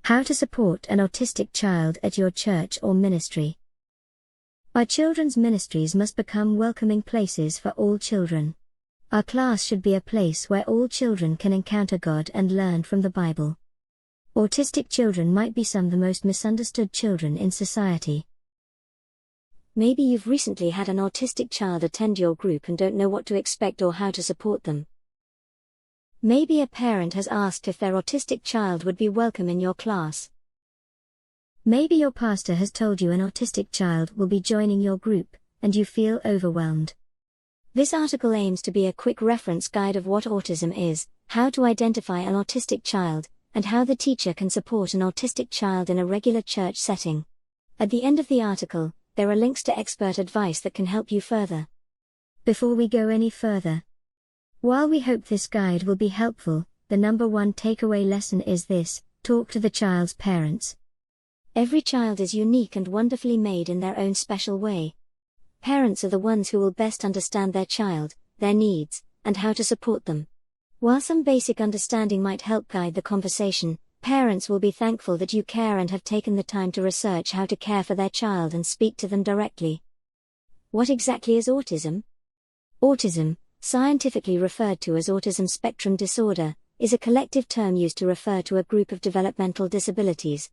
How to support an autistic child at your church or ministry. Our children's ministries must become welcoming places for all children. Our class should be a place where all children can encounter God and learn from the Bible. Autistic children might be some of the most misunderstood children in society. Maybe you've recently had an autistic child attend your group and don't know what to expect or how to support them. Maybe a parent has asked if their autistic child would be welcome in your class. Maybe your pastor has told you an autistic child will be joining your group, and you feel overwhelmed. This article aims to be a quick reference guide of what autism is, how to identify an autistic child, and how the teacher can support an autistic child in a regular church setting. At the end of the article, there are links to expert advice that can help you further. Before we go any further, while we hope this guide will be helpful, the number one takeaway lesson is this: talk to the child's parents. Every child is unique and wonderfully made in their own special way. Parents are the ones who will best understand their child, their needs, and how to support them. While some basic understanding might help guide the conversation, parents will be thankful that you care and have taken the time to research how to care for their child and speak to them directly. What exactly is autism? Autism, scientifically referred to as autism spectrum disorder, is a collective term used to refer to a group of developmental disabilities.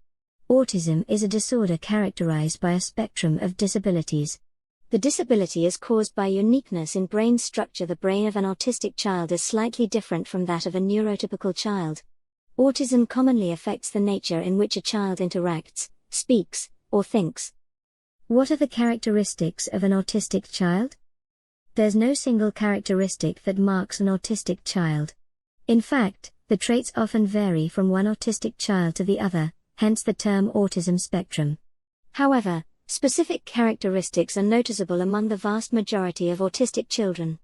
Autism is a disorder characterized by a spectrum of disabilities. The disability is caused by uniqueness in brain structure. The brain of an autistic child is slightly different from that of a neurotypical child. Autism commonly affects the nature in which a child interacts, speaks, or thinks. What are the characteristics of an autistic child? There's no single characteristic that marks an autistic child. In fact, the traits often vary from one autistic child to the other, hence the term autism spectrum. However, specific characteristics are noticeable among the vast majority of autistic children.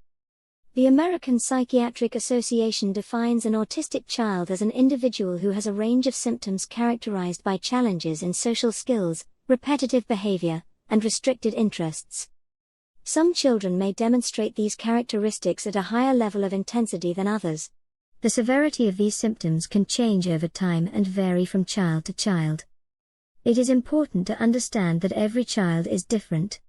The American Psychiatric Association defines an autistic child as an individual who has a range of symptoms characterized by challenges in social skills, repetitive behavior, and restricted interests. Some children may demonstrate these characteristics at a higher level of intensity than others. The severity of these symptoms can change over time and vary from child to child. It is important to understand that every child is different.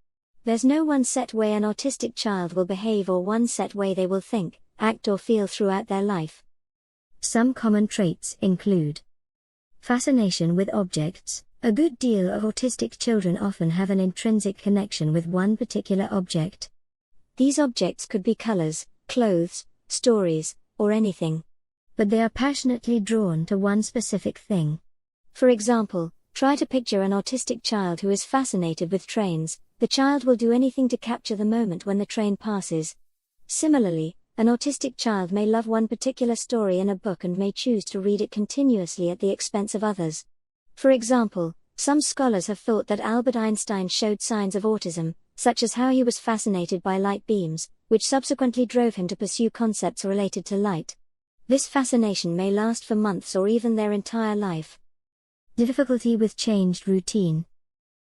There's no one set way an autistic child will behave or one set way they will think, act or feel throughout their life. Some common traits include fascination with objects. A good deal of autistic children often have an intrinsic connection with one particular object. These objects could be colors, clothes, stories, or anything. But they are passionately drawn to one specific thing. For example, try to picture an autistic child who is fascinated with trains. The child will do anything to capture the moment when the train passes. Similarly, an autistic child may love one particular story in a book and may choose to read it continuously at the expense of others. For example, some scholars have thought that Albert Einstein showed signs of autism, such as how he was fascinated by light beams, which subsequently drove him to pursue concepts related to light. This fascination may last for months or even their entire life. Difficulty with changed routine.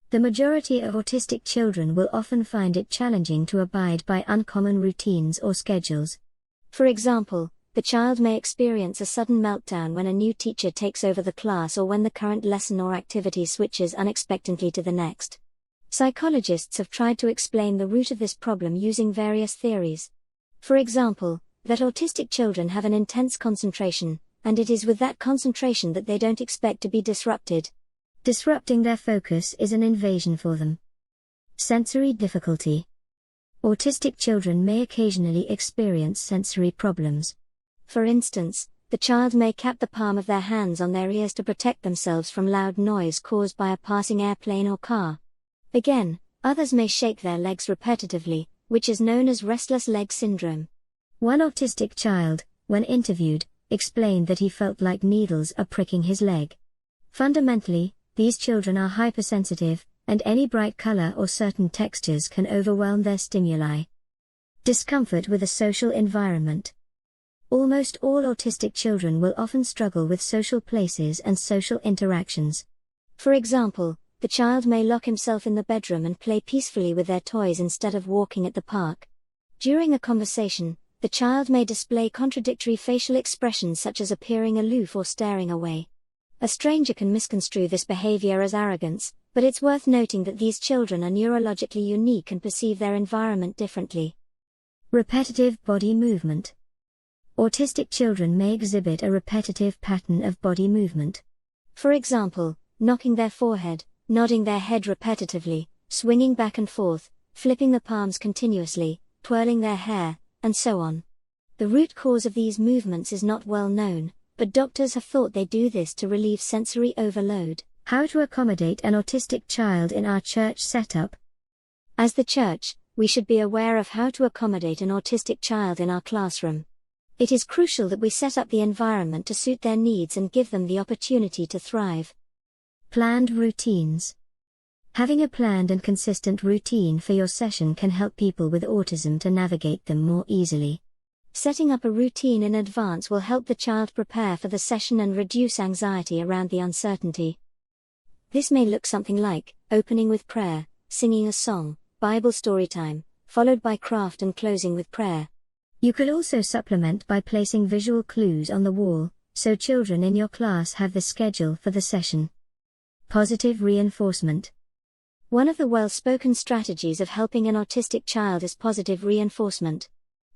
The majority of autistic children will often find it challenging to abide by uncommon routines or schedules. For example, the child may experience a sudden meltdown when a new teacher takes over the class or when the current lesson or activity switches unexpectedly to the next. Psychologists have tried to explain the root of this problem using various theories. For example, that autistic children have an intense concentration, and it is with that concentration that they don't expect to be disrupted. Disrupting their focus is an invasion for them. Sensory difficulty. Autistic children may occasionally experience sensory problems. For instance, the child may cap the palm of their hands on their ears to protect themselves from loud noise caused by a passing airplane or car. Again, others may shake their legs repetitively, which is known as restless leg syndrome. One autistic child, when interviewed, explained that he felt like needles are pricking his leg. Fundamentally, these children are hypersensitive, and any bright color or certain textures can overwhelm their stimuli. Discomfort with a social environment. Almost all autistic children will often struggle with social places and social interactions. For example, the child may lock himself in the bedroom and play peacefully with their toys instead of walking at the park. During a conversation, the child may display contradictory facial expressions such as appearing aloof or staring away. A stranger can misconstrue this behavior as arrogance, but it's worth noting that these children are neurologically unique and perceive their environment differently. Repetitive body movement. Autistic children may exhibit a repetitive pattern of body movement. For example, knocking their forehead, nodding their head repetitively, swinging back and forth, flipping the palms continuously, twirling their hair, and so on. The root cause of these movements is not well known, but doctors have thought they do this to relieve sensory overload. How to accommodate an autistic child in our church setup. As the church, we should be aware of how to accommodate an autistic child in our classroom. It is crucial that we set up the environment to suit their needs and give them the opportunity to thrive. Planned routines. Having a planned and consistent routine for your session can help people with autism to navigate them more easily. Setting up a routine in advance will help the child prepare for the session and reduce anxiety around the uncertainty. This may look something like opening with prayer, singing a song, Bible story time, followed by craft and closing with prayer. You could also supplement by placing visual clues on the wall, so children in your class have the schedule for the session. Positive reinforcement. One of the well-spoken strategies of helping an autistic child is positive reinforcement.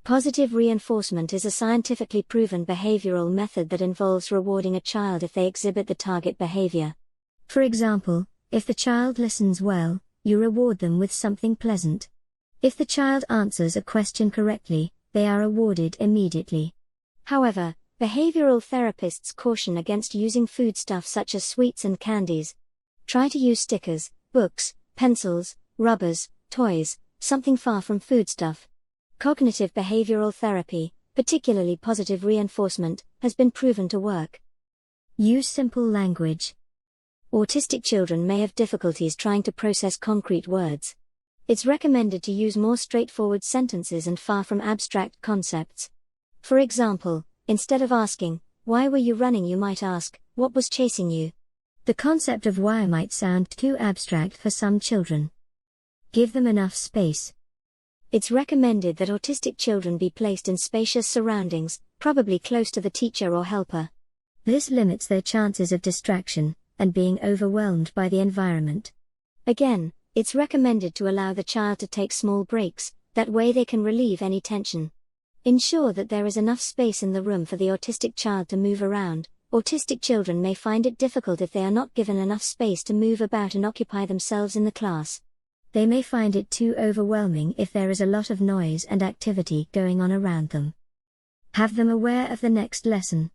Positive reinforcement is a scientifically proven behavioral method that involves rewarding a child if they exhibit the target behavior. For example, if the child listens well, you reward them with something pleasant. If the child answers a question correctly, they are awarded immediately. However, behavioral therapists caution against using foodstuff such as sweets and candies. Try to use stickers, books, pencils, rubbers, toys, something far from foodstuff. Cognitive behavioral therapy, particularly positive reinforcement, has been proven to work. Use simple language. Autistic children may have difficulties trying to process concrete words. It's recommended to use more straightforward sentences and far from abstract concepts. For example, instead of asking, "Why were you running?" you might ask, "What was chasing you?" The concept of why might sound too abstract for some children. Give them enough space. It's recommended that autistic children be placed in spacious surroundings, probably close to the teacher or helper. This limits their chances of distraction and being overwhelmed by the environment. Again, it's recommended to allow the child to take small breaks, that way they can relieve any tension. Ensure that there is enough space in the room for the autistic child to move around. Autistic children may find it difficult if they are not given enough space to move about and occupy themselves in the class. They may find it too overwhelming if there is a lot of noise and activity going on around them. Have them aware of the next lesson.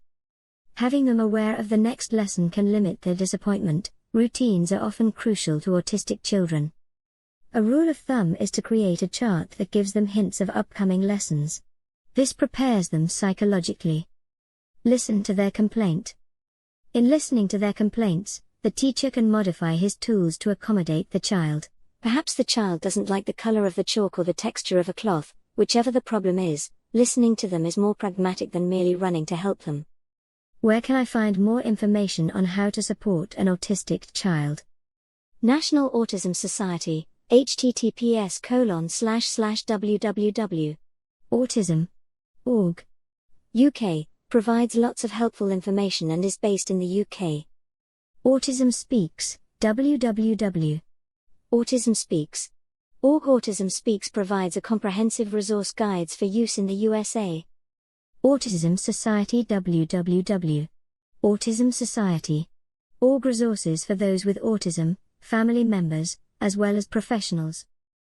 Having them aware of the next lesson can limit their disappointment. Routines are often crucial to autistic children. A rule of thumb is to create a chart that gives them hints of upcoming lessons. This prepares them psychologically. Listen to their complaint. In listening to their complaints, the teacher can modify his tools to accommodate the child. Perhaps the child doesn't like the color of the chalk or the texture of a cloth. Whichever the problem is, listening to them is more pragmatic than merely running to help them. Where can I find more information on how to support an autistic child? National Autism Society, https://www.autism.org. UK, provides lots of helpful information and is based in the UK. Autism Speaks, Autism Speaks. Autism Speaks provides a comprehensive resource guides for use in the USA. Autism Society Autism Society. Resources for those with autism, family members, as well as professionals.